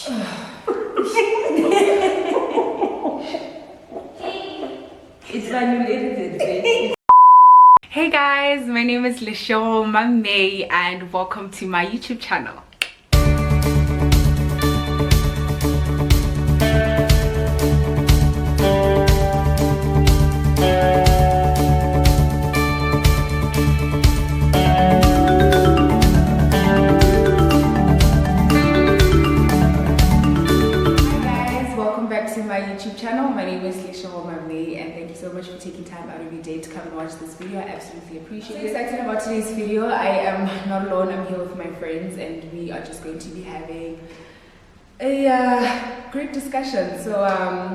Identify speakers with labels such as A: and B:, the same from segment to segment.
A: It's fine, you edited it.
B: Hey guys, my name is Lisho May and welcome to my YouTube channel. My name is Lisha May and thank you so much for taking time out of your day to come and watch this video. I absolutely appreciate it. So excited about today's video. I am not alone, I'm here with my friends and we are just going to be having a great discussion. So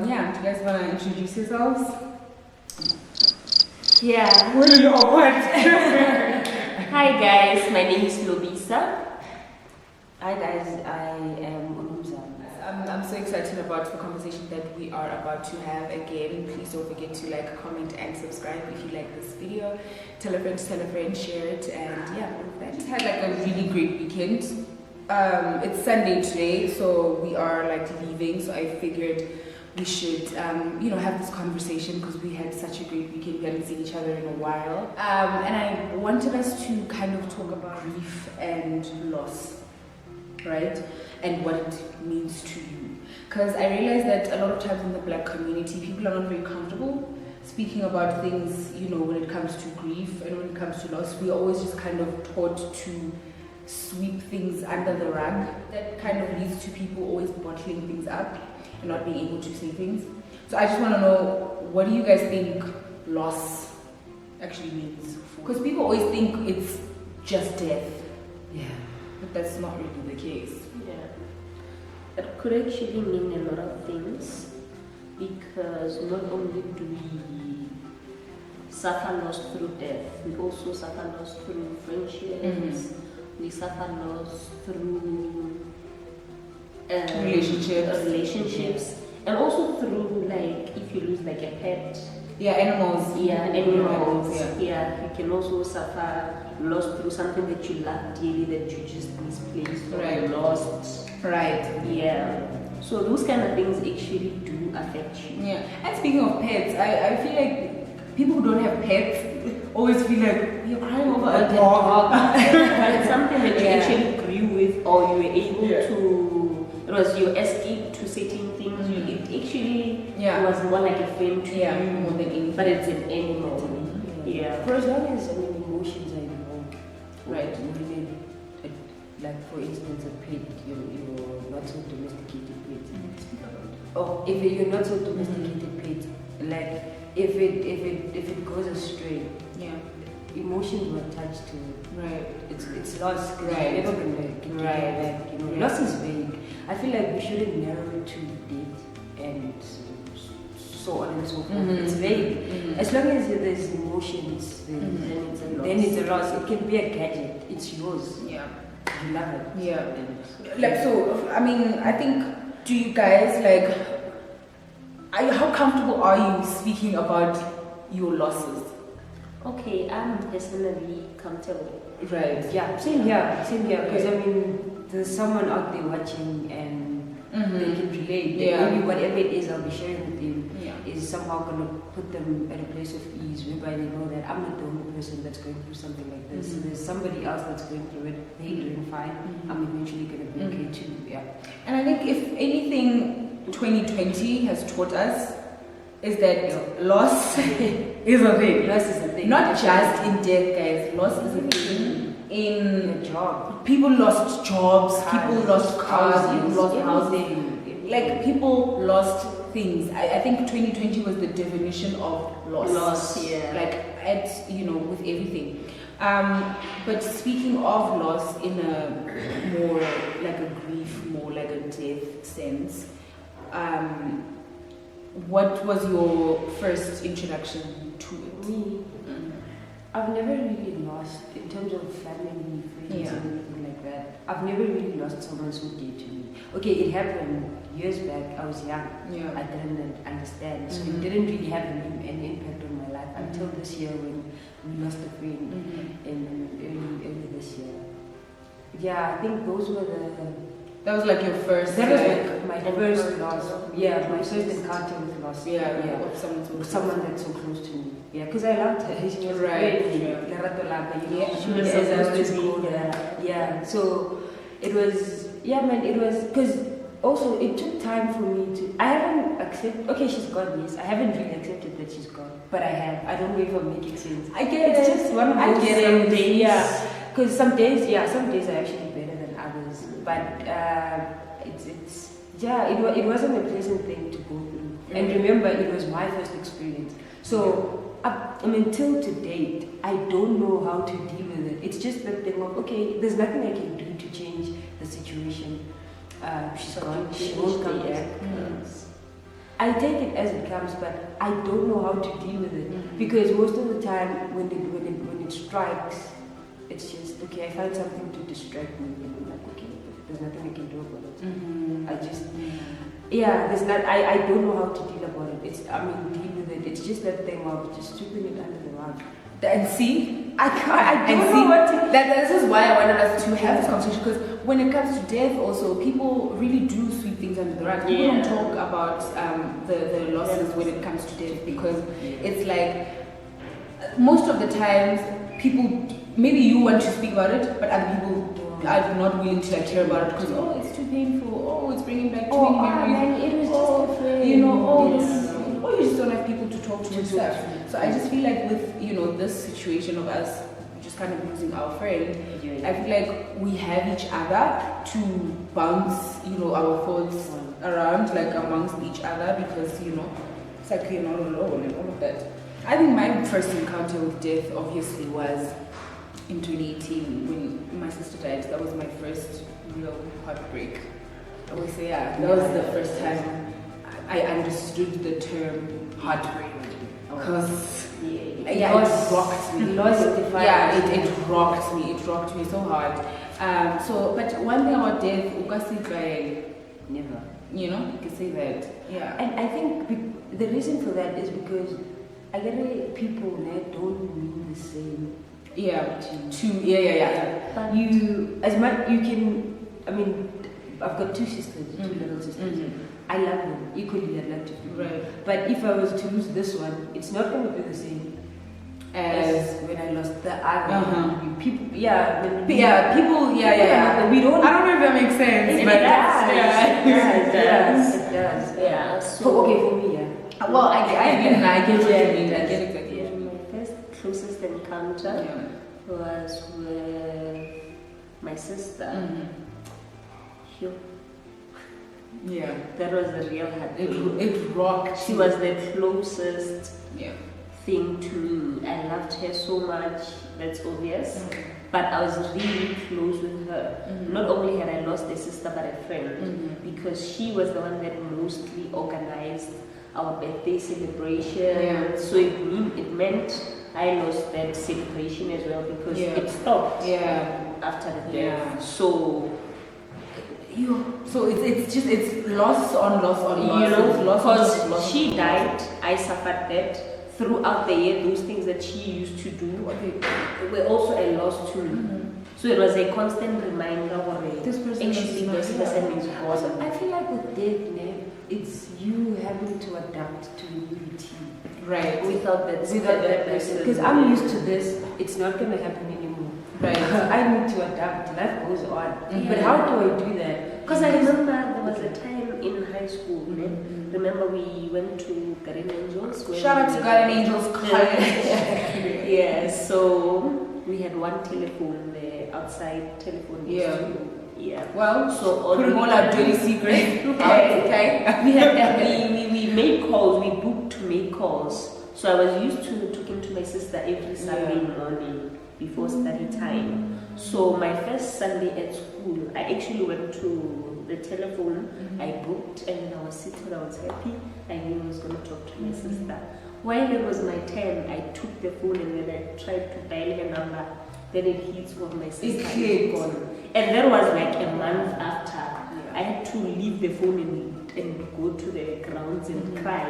B: yeah, do you guys want to introduce yourselves?
C: Yeah.
A: Really awkward.
C: Hi guys, my name is Lobisa.
A: Hi guys, I am Umza. I'm so excited about the conversation that we are about to have. Again, please don't forget to like, comment and subscribe if you like this video. Tell a friend, share it, and yeah, I just had like a really great weekend. It's Sunday today, so we are like leaving, so I figured we should you know, have this conversation because we had such a great weekend. We hadn't seen each other in a while, and I wanted us to kind of talk about grief and loss, right? And what it means to you. Because I realize that a lot of times in the Black community, people are not very comfortable speaking about things, you know, when it comes to grief and when it comes to loss. We're always just kind of taught to sweep things under the rug. That kind of leads to people always bottling things up and not being able to say things. So I just want to know, what do you guys think loss actually means? Because people always think it's just death.
C: Yeah.
A: But that's not really the case.
C: Yeah. It could actually mean a lot of things, because not only do we suffer loss through death, we also suffer loss through friendships, we suffer loss through relationships, and also through, like, if you lose like a pet.
A: Yeah, animals.
C: Yeah, animals. Yeah, you can also suffer loss through something that you love dearly, that you just misplaced or lost.
A: Right.
C: Yeah. So those kind of things actually do affect you.
A: Yeah. And speaking of pets, I feel like people who don't have pets always feel like you're crying over a dog.
C: But it's something that you actually grew with, or you were able to. It was your escape to certain things. It actually was more like a friend to you
A: more than anything.
C: But it's an animal. Yeah.
D: For as long as emotions are involved,
A: right?
D: Like for instance, a pet, you're not so domesticated pet.
A: Oh,
D: if you're not so domesticated pet, like if it goes astray, emotions were attached to it.
A: Right.
D: It's lost.
A: Right.
D: You're never gonna get it back. Loss is vague. I feel like we shouldn't narrow it to death and so on and so forth. It's vague. As long as there's emotions, then it's a loss. It can be a gadget. It's yours.
A: Yeah.
D: You love it.
A: Yeah. Like, so, I mean, I think, do you guys, like, how comfortable are you speaking about your losses?
C: Okay, I'm personally comfortable.
A: Right.
D: Yeah, same here. Because I mean, there's someone out there watching and they can relate. Maybe whatever it is I'll be sharing with you is somehow going to put them at a place of ease, whereby they know that I'm not the only person that's going through something like this. There's somebody else that's going through it. They're doing fine. I'm eventually going to be okay too. Yeah.
A: And I think if anything 2020 has taught us is that loss is a thing.
D: Loss is a thing.
A: Not just in death, guys. Loss is a thing in
D: a job.
A: People lost jobs, people lost cars, people lost
D: housing.
A: Like, people lost things. I think 2020 was the definition of loss. Like, at, you know, with everything. But speaking of loss in a more like a grief, more like a death sense, what was your first introduction to it?
D: Me, I've never really lost, in terms of family, friends, and everything like that. I've never really lost someone so dear to me. Okay, it happened years back. I was young. I didn't understand, so it didn't really have an impact on my life until this year when we lost a friend in early this year. Yeah, I think those were
B: That was like your first.
D: That was like my first loss. Yeah, my first encounter with loss.
B: Yeah,
D: Of someone that's so close to me. Yeah, because I loved her. She was
B: right.
D: She was supposed to be there. Yeah, so it was. Yeah, man, it was because also it took time for me to. I haven't accepted. Okay, she's gone. Yes, I haven't really accepted that she's gone, but I have. I don't know if I'm making sense.
B: I get
D: it's
B: it.
D: Just one of those days. Yeah, because some days are actually better than others. But it wasn't a pleasant thing to go through. And remember, it was my first experience. So till to date, I don't know how to deal with it. It's just the thing of, okay, there's nothing I can do to change the situation. She's gone. She won't come back. I take it as it comes, but I don't know how to deal with it because most of the time when it strikes, it's just okay. I find something to distract me, and I'm like, okay, there's nothing I can do about it. I just there's not. I don't know how to deal about it. Deal with it. It's just that thing of just sweeping it under the rug.
B: And see,
D: I don't know what to.
B: This is why I wanted us to have this conversation, because when it comes to death, also people really do sweep things under the rug. People don't talk about the losses when it comes to death, because it's like most of the times people, maybe you want to speak about it, but other people are not willing to hear about it because it's too painful. It's bringing back too many memories.
D: It was just a friend.
B: You just don't have people to talk to and stuff. So I just feel like with this situation of us just kind of losing our friend, I feel like we have each other to bounce our thoughts around, like amongst each other, because it's like you're not alone and all of that. I think my first encounter with death obviously was in 2018 when my sister died. That was my first real heartbreak. I would say that was the first time I understood the term heartbreak, because it rocked me. It rocked me. It rocked me so hard. But one thing about death,
D: never.
B: You can say that. Yeah.
D: And I think the reason for that is because I get people that don't mean the same.
B: Yeah.
D: But I've got two sisters, two little sisters. I love them equally. I'd love to do.
B: Right.
D: But if I was to lose this one, it's not going to be the same as when I lost the other. People. We don't.
B: I don't know if that makes sense.
D: It does. It does.
C: Yeah.
D: For me, yeah.
B: Well, I get what you mean. I get exactly.
C: Yeah, my first closest encounter was with my sister.
B: Yeah.
C: That was a real heartbreak.
B: It rocked.
C: She was the closest
B: thing
C: to me. I loved her so much, that's obvious. But I was really close with her. Not only had I lost a sister, but a friend. Because she was the one that mostly organized our birthday celebration. So it meant I lost that celebration as well, because it stopped after the death. So
B: it's loss on loss on loss.
C: Because she died, I suffered that. Throughout the year, those things that she used to do were also a loss to me. So it was a constant reminder of this person is gone.
D: I feel like with death, it's you having to adapt to new routine.
B: Right.
D: Without that person. Because I'm used to this, it's not going to happen anymore.
B: Right.
D: I need to adapt. Life goes on. But how do I do that?
C: Because I remember there was a time in high school. Remember we went to Garden Angels.
B: Shout out to Garden Angels College.
C: So we had one telephone there, outside telephone.
B: Well,
C: so
B: putting all our dirty secrets. Okay.
C: We made calls. We booked to make calls. So I was used to talking to my sister every Sunday morning before study time. So my first Sunday at school, I actually went to the telephone. I booked, and I was sitting. I was happy. I knew I was going to talk to my sister. While it was my turn, I took the phone and then I tried to dial her number. Then it hits what my sister is gone. And that was like a month after. I had to leave the phone and go to the grounds and cry.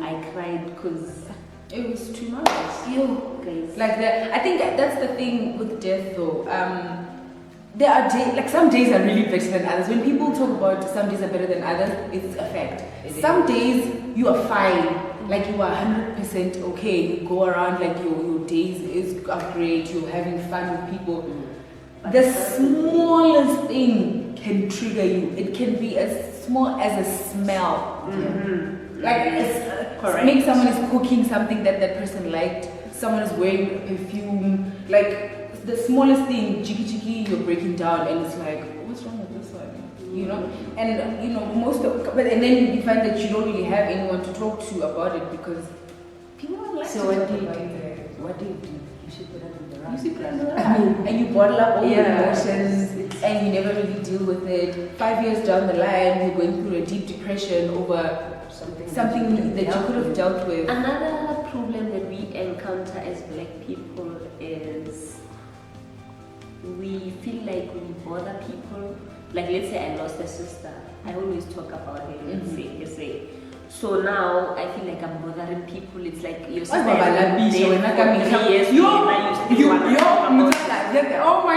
C: I cried because
B: it was too much.
C: Guys.
B: Like that. I think that's the thing with death, though. there are days, like some days are really better than others. When people talk about some days are better than others, it's a fact. Some days you are fine, like you are 100% okay. You go around like your days are great. You're having fun with people. The smallest thing can trigger you. It can be as small as a smell. Like maybe someone is cooking something that person liked. Someone is wearing perfume. Like the smallest thing, jiggy, you're breaking down, and it's like, what's wrong with this one? You know, and and then you find that you don't really have anyone to talk to about it because people don't like.
D: So what do you do? What do you do? You should put it in the rug.
B: And you bottle up all your emotions, and you never really deal with it. 5 years down the line, you're going through a deep depression over something that you could have dealt with.
C: Another problem that we encounter as Black people is we feel like we bother people. Like, let's say I lost a sister, I always talk about it and say. So now I feel like I'm bothering people. It's like your sister
B: Oh my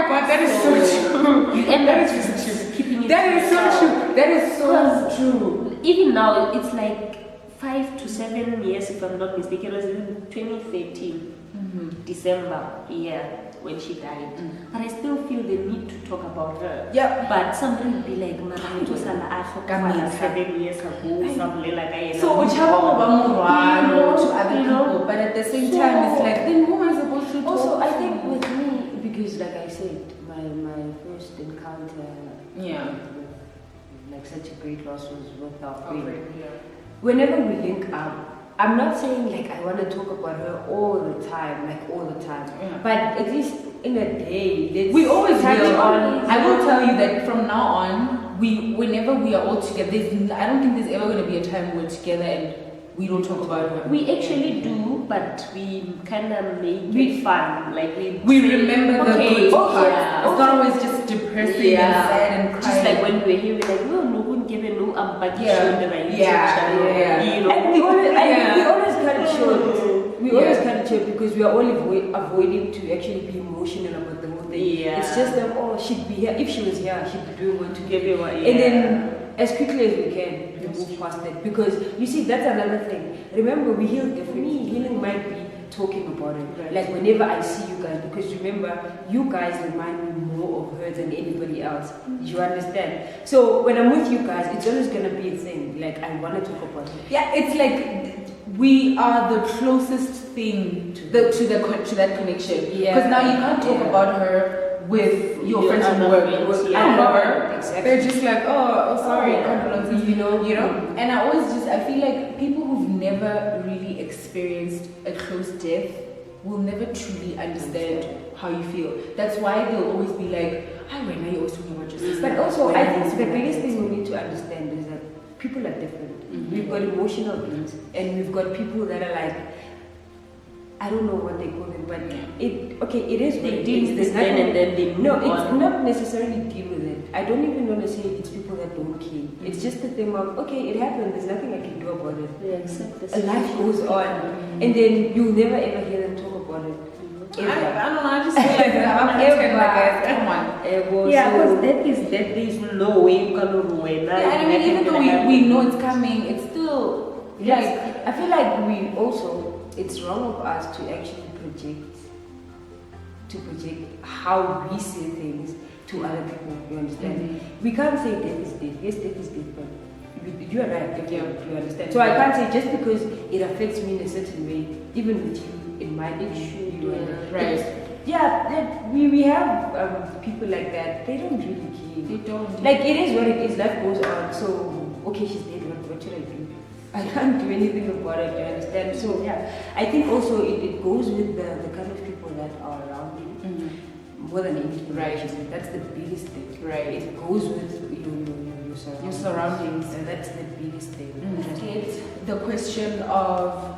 B: God, that is so true.
C: You end up just keeping it.
B: That is so true. That is so true.
C: Even now, it's like 5 to 7 years, if I'm not mistaken. It was in 2013, December, when she died. But I still feel the need to talk about her.
B: Yeah.
C: But somebody would be like, "Mara, it was an 7 years ago, something like that."
B: So to other people, but at the same time, it's like, then who am I supposed to talk
D: Also,
B: to?
D: I think with me, because like I said, my first encounter with like such a great loss was with our friend. Whenever we link up, I'm not saying like I want to talk about her all the time, but at least in a day,
B: We always
D: touch
B: will.
D: on.
B: I will tell you that from now on, whenever we are all together, I don't think there's ever going to be a time we're together and we don't talk about her.
C: We actually do, but we kind of make it fun. Like
B: We remember the good parts.
C: Yeah.
B: It's not always just depressing and sad and crying.
C: Just like when we were here, we're like, no, wouldn't give it no back
B: Yeah.
C: shoulder, right?
B: Yeah.
C: You know?
D: And we always cut it short. We always cut it short because we are all avoiding to actually be emotional about the whole thing.
C: Yeah.
D: It's just that, she'd be here. If she was here, she'd be doing what to
C: Give it what,
D: And then, as quickly as we can, we move past it. Because, you see, that's another thing. Remember, we heal differently. Healing might be talking about it.
B: Right.
D: Like, whenever I see you guys, because remember, you guys remind me more of her than anybody else. You understand? So, when I'm with you guys, it's always going to be a thing. Like, I want to talk about it.
B: Yeah, it's like we are the closest thing to that connection.
D: Yeah.
B: Because now you can't talk about her with your friends from work.
C: friends,
B: I know her.
D: Exactly.
B: They're just like, oh sorry, condolences,
D: you know.
B: And I feel like people who've never really experienced a close death will never truly understand how you feel. That's why they'll always be like, hi, when are you always talking about your sister?
D: But also,
B: When
D: I
B: are you
D: think the
B: talking about
D: biggest
B: this?
D: thing we need to understand is that people are different. We've got emotional beings, and we've got people that are like, I don't know what they call them, but it is what
C: They
D: it
C: deal
D: is.
C: with
D: There's
C: this then
D: nothing-
C: and then they move
D: No, it's
C: on.
D: not necessarily deal with it. I don't even want to say it's people that don't care. It's just the thing of, okay, it happened, there's nothing I can do about it.
C: We accept the
D: Life goes on, and then you'll never ever hear them talk about it.
B: I don't know, I just feel like I'm guys, come on.
C: Yeah, because that is there is no way you can ruin.
B: Yeah, and I mean, even though we know it's coming, it's still
D: Like, I feel like it's wrong of us to actually project how we see things to other people. You understand? We can't say death is death. Yes, death is death, but you and I are different. You understand? So I can't say just because it affects me in a certain way, even with you, it might issue you.
B: right.
D: We have people like that. They don't really care.
B: They don't.
D: Like, it is what it is. Life goes on. So okay, she's dead. What should I do? I can't do anything about it. You understand? So I think also it goes with the kind of people that are around you. More than anything.
B: Right.
D: That's the biggest thing.
B: Right.
D: It goes with your
B: surroundings.
D: And that's the biggest thing.
B: Get the question of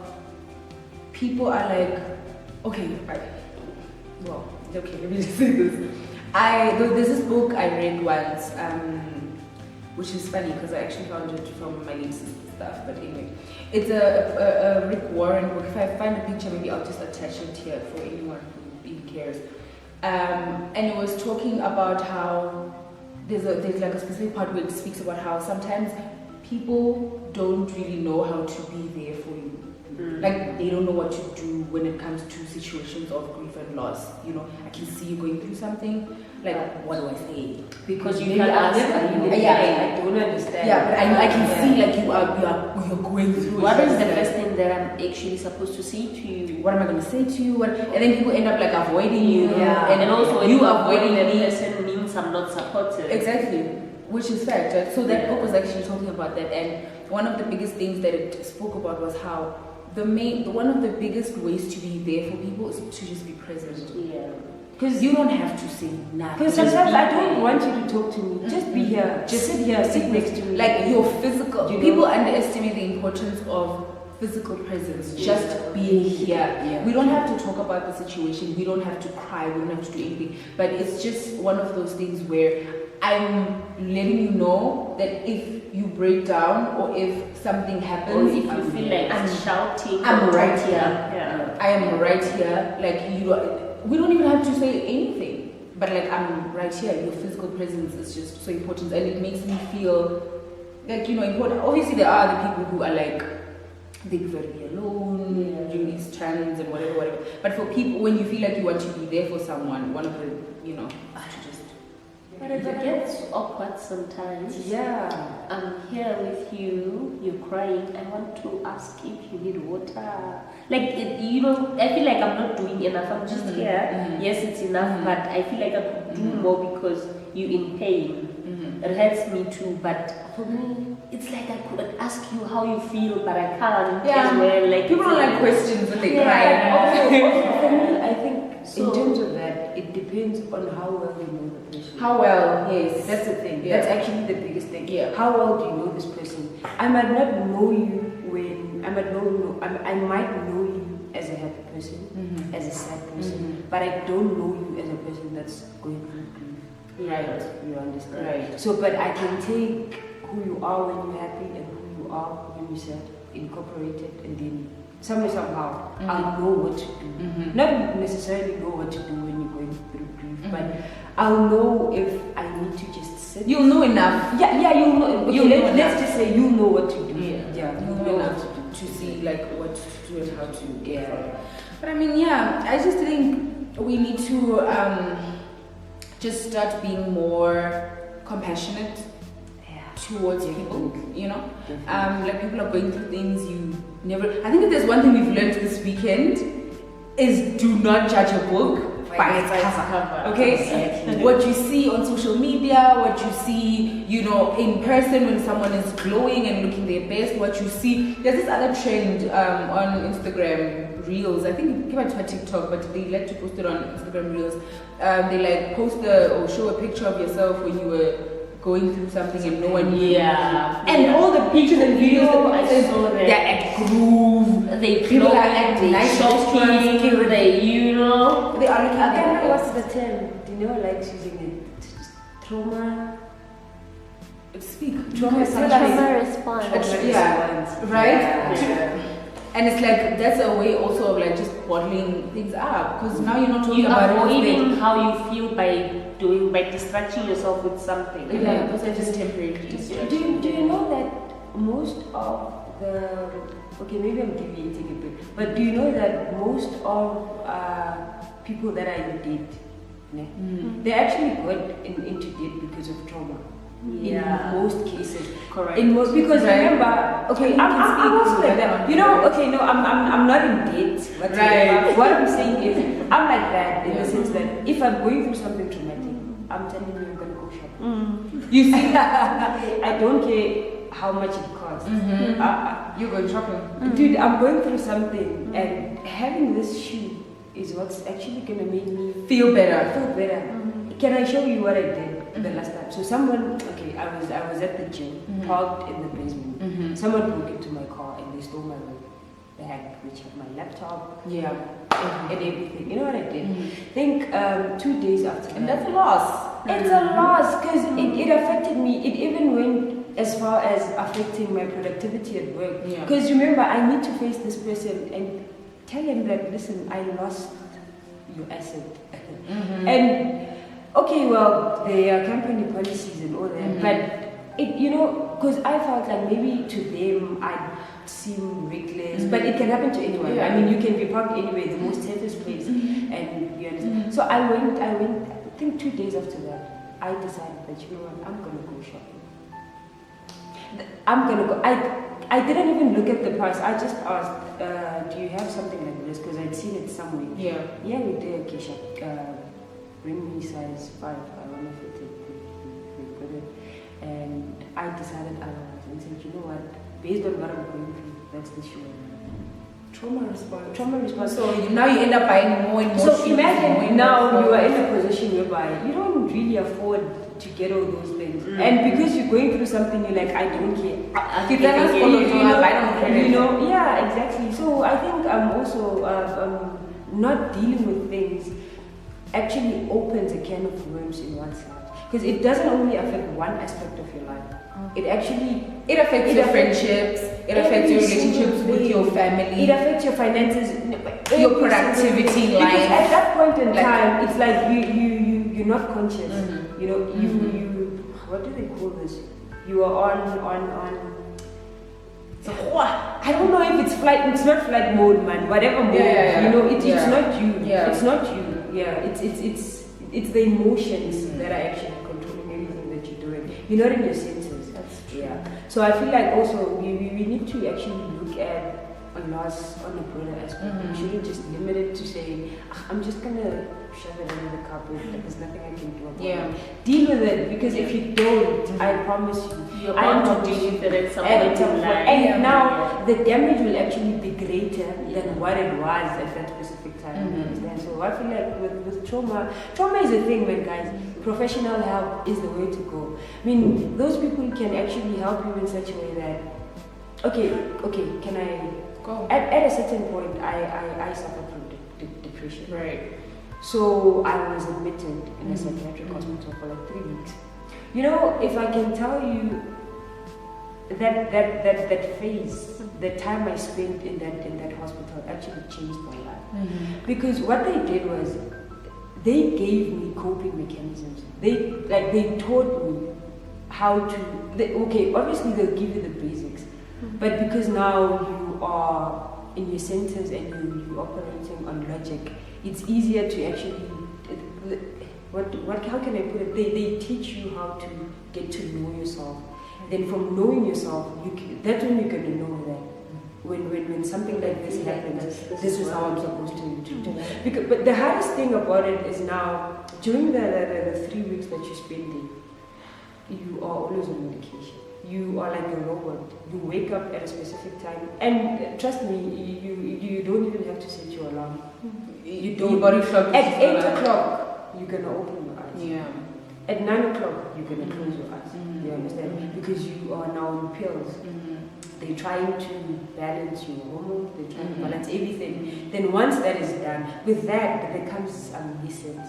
B: people are like, okay, let me just say this. There's this book I read once, which is funny because I actually found it from my niece's stuff. But anyway, it's a Rick Warren book. If I find a picture, maybe I'll just attach it here for anyone who really cares. and it was talking about how there's like a specific part where it speaks about how sometimes people don't really know how to be there for you. Like they don't know what to do when it comes to situations of grief and loss. You know, I can see you going through something. Like, what do I say?
C: Because you
D: Maybe
C: can
D: I've
C: ask.
D: never been there. I don't understand.
B: Yeah, but I can see like you're going through.
C: What
B: it.
C: is the first thing that I'm actually supposed to say to you?
B: What am I going to say to you? And then people end up like avoiding you.
C: Yeah, and also
B: you
C: you
B: avoiding
C: avoiding
B: me.
C: that person means I'm not supportive.
B: Exactly, which is fact. Right? So that
C: Yeah.
B: book was actually talking about that, and one of the biggest things that it spoke about was how one of the biggest ways to be there for people is to just be present.
C: Yeah.
B: Because you don't have to say nothing.
D: Because sometimes I don't want you to talk to me. Just be here. Just sit here. Sit next to me.
B: Like your physical.
D: You know?
B: People underestimate the importance of physical presence. Just being here.
D: Yeah.
B: We don't have to talk about the situation. We don't have to cry. We don't have to do anything. But it's just one of those things where I'm letting you know that if you break down or if something happens,
C: Or if you feel like I'm shouting,
B: I'm right here.
C: Yeah.
B: I am right here. Like we don't even have to say anything. But like I'm right here. Your physical presence is just so important, and it makes me feel like important. Obviously, there are the people who are like they prefer to be alone during these times and whatever. But for people, when you feel like you want to be there for someone, one of the to just.
C: But it gets awkward sometimes.
D: Yeah.
C: I'm here with you, you're crying, I want to ask if you need water. Like, I feel like I'm not doing enough, I'm just here. Yes, it's enough, but I feel like I could do more because you're in pain. It hurts me too, but for me, it's like I could ask you how you feel, but I can't as well. Like,
B: people don't like questions when they
D: But
B: cry.
D: also, for me, I think
C: So-
D: in terms of that, it depends on how well you know the person.
B: How well? Yes,
D: That's the thing.
B: Yeah.
D: That's actually the biggest thing.
B: Yeah.
D: How well do you know this person? I might not know you when I might know you as a happy person, as a sad person, but I don't know you as a person that's going through grief.
B: Right.
D: You understand?
B: Right.
D: So, but I can take who you are when you're happy and who you are when you're sad, incorporate it, and then somehow I'll know what to do. Not necessarily know what to do when you're going through grief, but I'll know if I need to just sit.
B: You'll know enough.
D: Yeah, you'll know. Okay,
B: You'll know
D: let's just say you'll know what to do.
B: Yeah,
D: you'll
B: know enough to see like what to do and how to get from it. But I mean, yeah, I just think we need to just start being more compassionate towards people. Like people are going through things you never. I think if there's one thing we've learned this weekend is do not judge a book by its cover. Okay,
C: Exactly.
B: what you see on social media, what you see, in person when someone is glowing and looking their best, what you see. There's this other trend on Instagram Reels. I think it came out to TikTok, but they like to post it on Instagram Reels. They like post or show a picture of yourself when you were going through something and no one knew.
C: Yeah.
B: And all the pictures and videos
C: I saw that.
B: they're at Groove.
C: They
B: People
C: clothe,
B: are at
C: they
B: nice
C: shopping,
B: restaurants.
C: they,
B: They are looking
D: I can't
B: at
D: remember what's the term. Do you know, like using it? Trauma.
B: Speak.
D: Trauma
C: trauma response.
B: Yeah. Right?
C: Yeah.
B: And it's like that's a way also of like just bottling things up because now you're not talking
C: You're
B: about
C: avoiding how you feel by distracting yourself with something.
B: Yeah, those are just temporary.
D: Do you know that most of the maybe I'm deviating a bit, but do you know that most of people that are in debt, they actually got into debt because of trauma.
C: Yeah.
D: In most cases,
C: Correct.
D: In most, because
B: Right.
D: remember, I'm also like that. I'm not in debt. Whatsoever.
B: Right.
D: What I'm saying is, I'm like that in the sense that if I'm going through something traumatic, I'm telling you I'm gonna go shopping.
B: You see,
D: I don't care how much it costs.
B: you're going shopping.
D: Dude, I'm going through something, and having this shoe is what's actually gonna make me
B: Feel better.
D: feel better. Can I show you what I did the last time? So I was at the gym, parked in the basement. Someone broke into my car and they stole my bag, which had my laptop
B: Yeah.
D: and everything. You know what I did? I think 2 days after
B: And
D: that.
B: that's a loss.
D: It's a loss because it affected me. It even went as far as affecting my productivity at work.
B: Yeah.
D: Because remember, I need to face this person and tell him that, listen, I lost your asset. And okay, well, there are company policies and all that, but it, you know, because I felt like maybe to them I seem reckless, but it can happen to anyone. I mean, you can be parked anywhere, the most safest place, and you understand. So I went. I think 2 days after that, I decided that, you know what, I'm gonna go shopping. I'm gonna go. I didn't even look at the price. I just asked, do you have something like this? Because I'd seen it somewhere. Yeah, we did. Keisha, bring me size 5. I want to fit it. We put it, and I decided otherwise and said, you know what? Based on what I'm going through, that's the shoe. Trauma response.
B: So now you end up buying more and more.
D: So imagine now you are in a position whereby you don't really afford to get all those things, and because you're going through something, you're like, I don't care. You know, yeah, exactly. So I think I'm also not dealing with things actually opens a can of worms in one's life, because it doesn't only affect one aspect of your life. It
B: affects your friendships, it affects your relationships with your family,
D: it affects your finances,
B: your productivity in life.
D: Because at that point in time, it's like you're not conscious. You know, you what do they call this? You are on. So, I don't know if it's flight. It's not flight mode, man. Whatever mode, you know, it's not you. It's not you. Yeah, it's the emotions that are actually controlling everything that you're doing. You're not in your senses.
B: That's true.
D: Yeah. So I feel like also we need to actually look at a loss on a broader aspect. We shouldn't just limit it to saying, I'm just gonna shove it under the carpet. There's nothing I can do about it. Deal with it, because if you don't, I promise you,
C: I am not dealing with it.
D: And now the damage will actually be greater than what it was at that specific time. You understand? So I feel like with trauma is a thing, man, guys. Professional help is the way to go. I mean, those people can actually help you in such a way that, okay, can I go? At a certain point, I suffered from depression.
B: Right.
D: So I was admitted in a psychiatric hospital for like 3 weeks. You know, if I can tell you that phase, the time I spent in that hospital actually changed my life. Because what they did was, they gave me coping mechanisms. They taught me how to. Obviously they'll give you the basics, but because now you are in your senses and you're operating on logic, it's easier to actually. How can I put it? They teach you how to get to know yourself. Then from knowing yourself, that's when you're going to know that. When something like this happens, this is how I'm supposed to do. But the hardest thing about it is now, during the 3 weeks that you spend there, you are always on medication. You are like a robot. You wake up at a specific time, and trust me, you don't even have to set your alarm. You don't. At 8 o'clock, you're gonna open your eyes.
B: Yeah.
D: At 9 o'clock, you're gonna close your eyes. You understand? Because you are now on pills. They're trying to balance your hormones, they're trying to balance everything. Then once that is done, with that there comes lessons,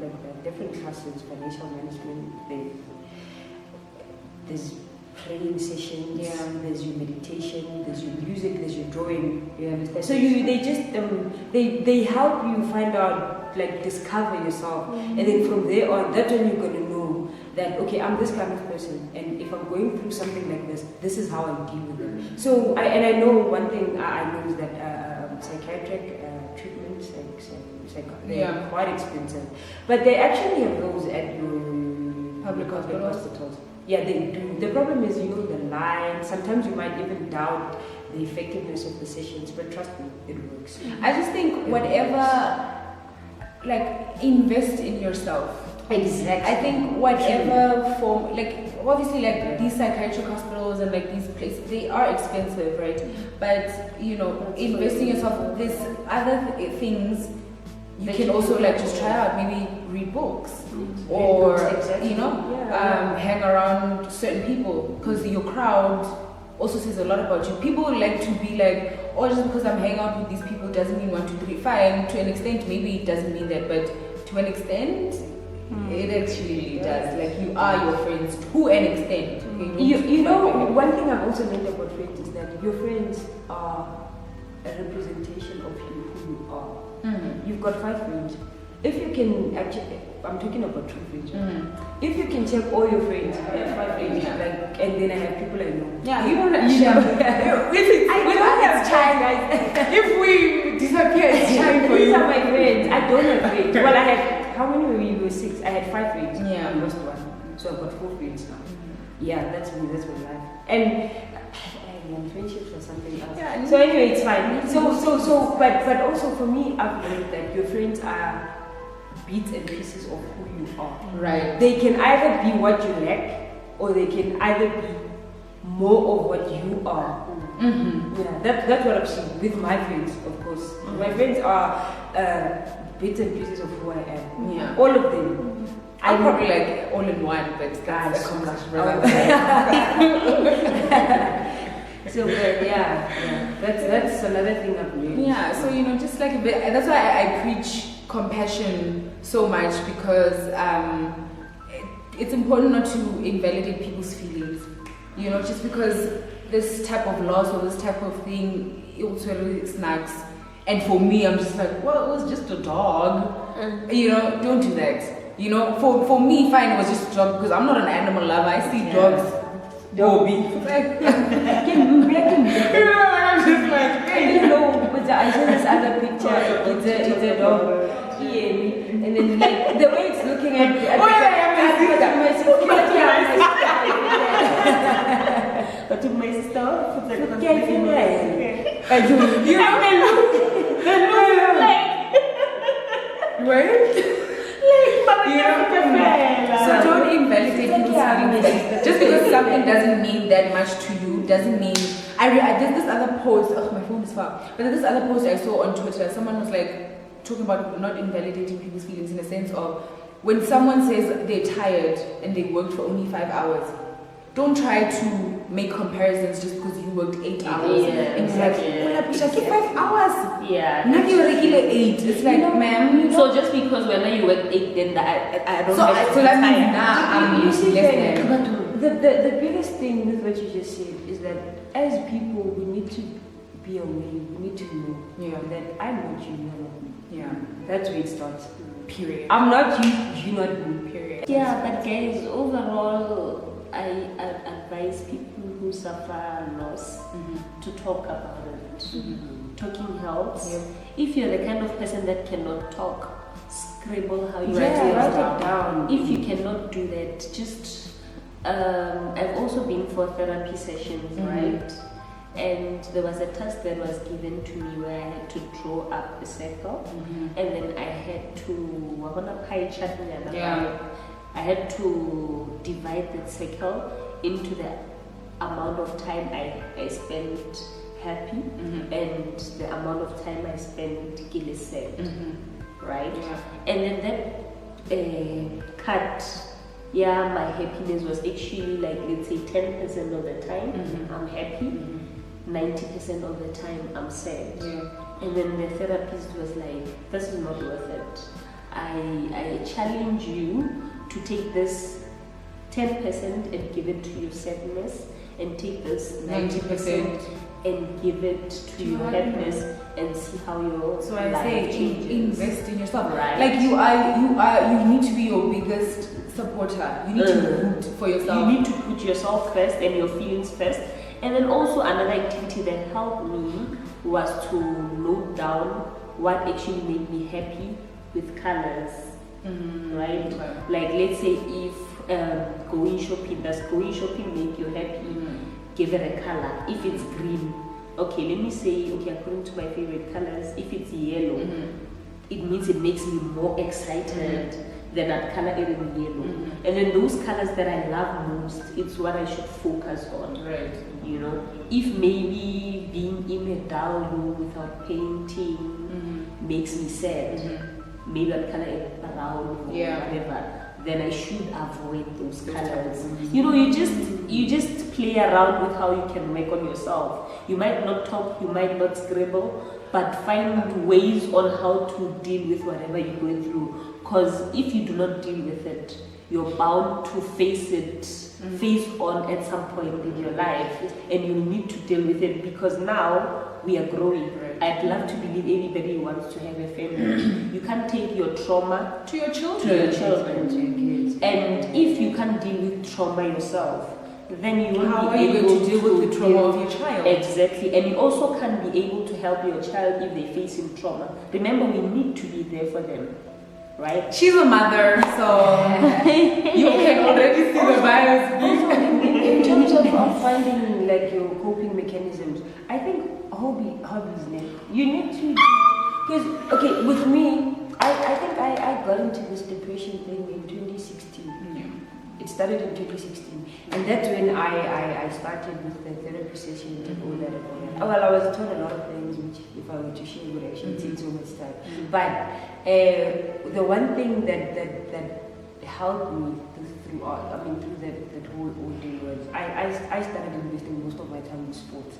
D: like different classes, financial management, there's praying sessions, there's your meditation, there's your music, there's your drawing, you understand? So they help you find out, like discover yourself, and then from there on, that's when you're going to know that, okay, I'm this kind of person, and if I'm going through something like this is how I deal with it. So, I know one thing I know is that psychiatric treatments, they're quite expensive, but they actually have those at your
B: public hospitals.
D: Yeah, they do. The problem is, the line. Sometimes you might even doubt the effectiveness of the sessions, but trust me, it works.
B: I just think whatever, invest in yourself.
D: Exactly.
B: I think whatever form, obviously, these psychiatric hospitals and these places, they are expensive, right? But investing in yourself, there's other things you can also just try out. Maybe read books, or hang around certain people, because your crowd also says a lot about you. People like to be just because I'm hanging out with these people doesn't mean 1, 2, 3. Fine, to an extent, maybe it doesn't mean that, but to an extent, it actually does. You are your friends to an extent. Okay?
D: One thing I've also learned about friends is that your friends are a representation of you, who you are. You've got 5 friends. If you can actually, I'm talking about true friends. If you can check all your friends, I have 5 friends, like, and then I have people I know.
B: Yeah,
D: you don't
B: we don't have time,
D: guys.
B: If we disappear, it's time for
D: These
B: you.
D: are my friends. I don't have friends. Well, I had, how many were we? We were 6. I had 5 friends.
B: Yeah.
D: I lost 1. So I've got 4 friends now. Yeah, that's me. That's my life. And friendships or something else.
B: Yeah,
D: so anyway, it's fine. But also for me, I've learned that your friends are bits and pieces of who you are.
B: Right.
D: They can either be what you lack, or they can either be more of what you are. Yeah, that's what I've seen with my friends, of course. My friends are bits and pieces of who I am.
B: Yeah.
D: All of them.
B: I probably like all in one, but that's a complex
D: So yeah, that's another thing I've learned.
B: Yeah, so just like a bit. That's why I preach compassion so much, because it's important not to invalidate people's feelings. Just because this type of loss or this type of thing, it also really snacks. And for me, I'm just like, well, it was just a dog. Don't do that. For me, fine, it was just a dog, because I'm not an animal lover. I see dogs. Dobby.
D: I'm just like, but I saw this other picture. It's a dog. And then like the way it's looking at my
B: So don't invalidate people's feelings. Just because something doesn't mean that much to you doesn't mean. I did this other post. Oh, my phone is far. But this other post I saw on Twitter. Someone was like talking about not invalidating people's feelings in the sense of when someone says they're tired and they worked for only 5 hours. Don't try to make comparisons just because you worked 8 hours. And it's like, oh, 5 hours.
C: Yeah.
B: Not your regular 8. It's like, ma'am.
C: So just because when you work 8, then I don't
B: So
C: have to
B: that
C: time.
B: means now
D: you see,
B: less than.
D: the biggest thing with what you just said is that as people we need to be aware, we need to know that I'm not you, you're not me.
B: Yeah.
D: That's where it starts.
B: Period.
D: I'm not you, you're not me.
B: Period.
C: Yeah, but guys, overall, I advise people who suffer loss to talk about it. Talking helps.
B: Yeah.
C: If you're the kind of person that cannot talk, scribble how you
D: Write
C: feel.
D: it down.
C: If you cannot do that, just I've also been for therapy sessions, right? And there was a task that was given to me where I had to draw up a circle, and then I had to pie chart. I had to divide that circle into the amount of time I spent happy and the amount of time I spent sad, right?
B: Yeah.
C: And then that cut. Yeah, my happiness was actually like, let's say 10% of the time I'm happy, 90% of the time I'm sad.
B: Yeah.
C: And then the therapist was like, this is not worth it. I challenge you to take this 10% and give it to your sadness, and take this 90% and give it to your happiness, and see how your
B: So I
C: life
B: say
C: changes.
B: invest in yourself.
C: Right.
B: Like you need to be your biggest supporter. You need to root for yourself.
C: You need to put yourself first and your feelings first. And then also another activity that helped me was to note down what actually made me happy with colors. Right?
B: Okay.
C: Like let's say if going shopping, does going shopping make you happy? Give it a color. If it's green, okay, let me say, according to my favorite colors, if it's yellow, it means it makes me more excited than that color in yellow. And then those colors that I love most, it's what I should focus on.
B: Right.
C: If maybe being in a dull room without painting makes me sad, maybe that color is brown or whatever, then I should avoid those colors. You just play around with how you can work on yourself. You might not talk, you might not scribble, but find ways on how to deal with whatever you're going through. Because if you do not deal with it, you're bound to face it face on at some point in your life, and you need to deal with it, because now we are growing. I'd love to believe everybody wants to have a family. You can't take your trauma
A: to your children,
C: to your kids. And if you can't deal with trauma yourself, then you won't
A: How
C: be
A: are you
C: able
A: going to deal with the trauma of your child?
C: Exactly. And you also can't be able to help your child if they're facing trauma. Remember, we need to be there for them, right?
A: She's a mother, so you can already see the bias.
D: In terms of finding like your coping mechanisms, I think hobbies, you need to, because okay, with me, I think I got into this depression thing in 2016. It started in 2016, and that's when I started with the therapy sessions and all that. Well, I was told a lot of things which, if I were to share, would actually take so much time. But the one thing that helped me throughout, through that whole ordeal was I started investing most of my time in sports.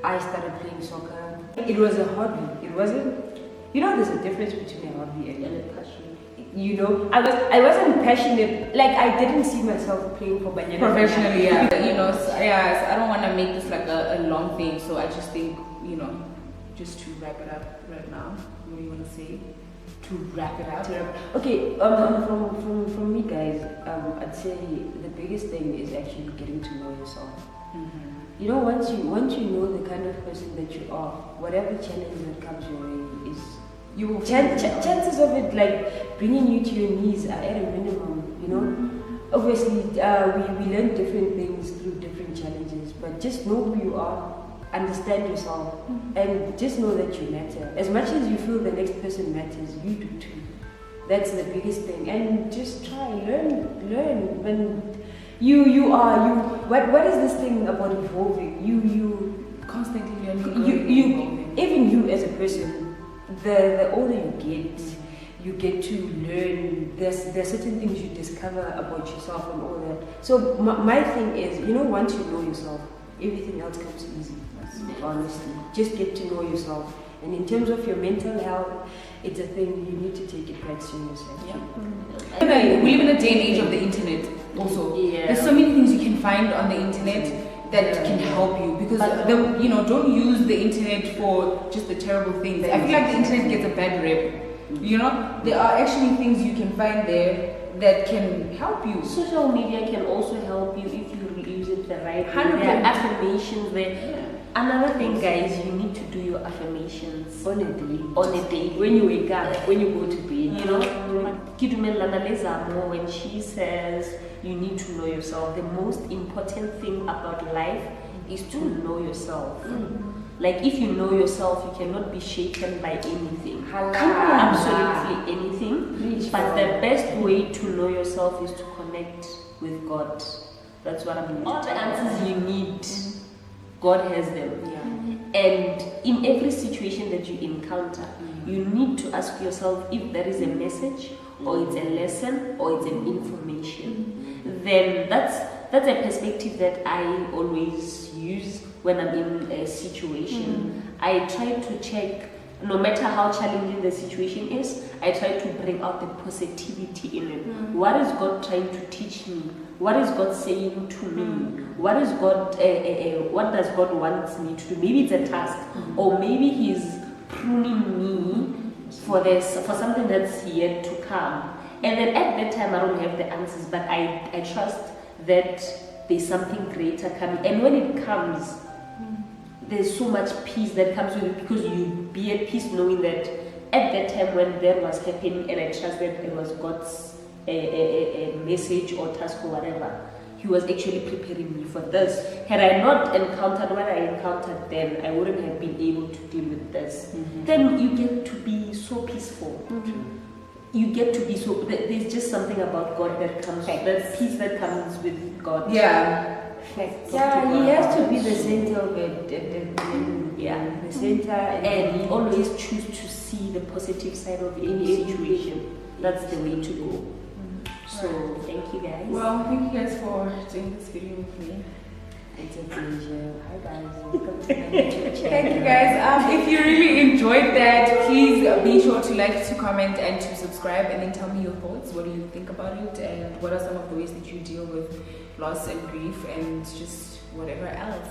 D: I started playing soccer. It was a hobby. It wasn't, there's a difference between a hobby and a passion. I wasn't passionate. Like, I didn't see myself playing for Banyana
A: Professionally, yeah. So I don't want to make this like a long thing. So I just think, just to wrap it up right now. What do you want to say? To wrap it up.
D: Okay. From me, guys, I'd say the biggest thing is actually getting to know yourself. Once you know the kind of person that you are, whatever challenge that comes your way is, you will chances of it like bringing you to your knees are at a minimum. Obviously we learn different things through different challenges, but just know who you are, understand yourself, and just know that you matter. As much as you feel the next person matters, you do too. That's the biggest thing. And just try, learn when what is this thing about evolving? You
A: constantly learn.
D: Even you as a person, the older you get to learn. There's certain things you discover about yourself and all that. So my thing is, once you know yourself, everything else comes easy. Honestly, just get to know yourself. And in terms of your mental health, it's a thing you need to take it quite seriously.
A: We live in a day and age of the internet. Also, there's so many things you can find on the internet that can help you, because don't use the internet for just the terrible things. I feel like the internet gets a bad rep. There are actually things you can find there that can help you.
C: Social media can also help you if you use it the right way.
A: 100%.
C: There are affirmations there. Another thing, guys, you need to do your affirmations on a day. When you wake up, when you go to bed. When she says you need to know yourself, the most important thing about life is to know yourself. Like, if you know yourself, you cannot be shaken by anything. Absolutely anything. But the best way to know yourself is to connect with God. That's what I mean. All the answers you need, God has them. And in every situation that you encounter, you need to ask yourself if there is a message, or it's a lesson, or it's an information. Then that's a perspective that I always use when I'm in a situation. I try to check, no matter how challenging the situation is, I try to bring out the positivity in it. What is God trying to teach me? What is God saying to me? What is God? What does God want me to do? Maybe it's a task, or maybe He's pruning me for something that's yet to come. And then at that time, I don't have the answers, but I trust that there's something greater coming. And when it comes, there's so much peace that comes with it, because you be at peace knowing that at that time when that was happening, and I trust that it was God's a message or task or whatever, He was actually preparing me for this. Had I not encountered what I encountered then, I wouldn't have been able to deal with this. Then you get to be so peaceful. You get to be so, there's just something about God that comes, that peace that comes with God.
D: He has to be the center of it. The center,
C: and always choose to see the positive side of any situation. That's the way to go. So thank you guys.
A: Well, thank you guys for doing this video with me.
D: It's a pleasure. Hi guys, welcome to my YouTube channel.
B: Thank you guys. If you really enjoyed that, please be sure to like, to comment, and to subscribe, and then tell me your thoughts. What do you think about it, and what are some of the ways that you deal with loss and grief, and just whatever else.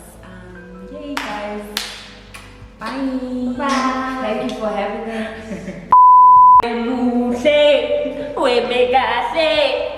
B: Yay guys. Bye.
C: Bye.
D: Thank you for having us.
C: We make us say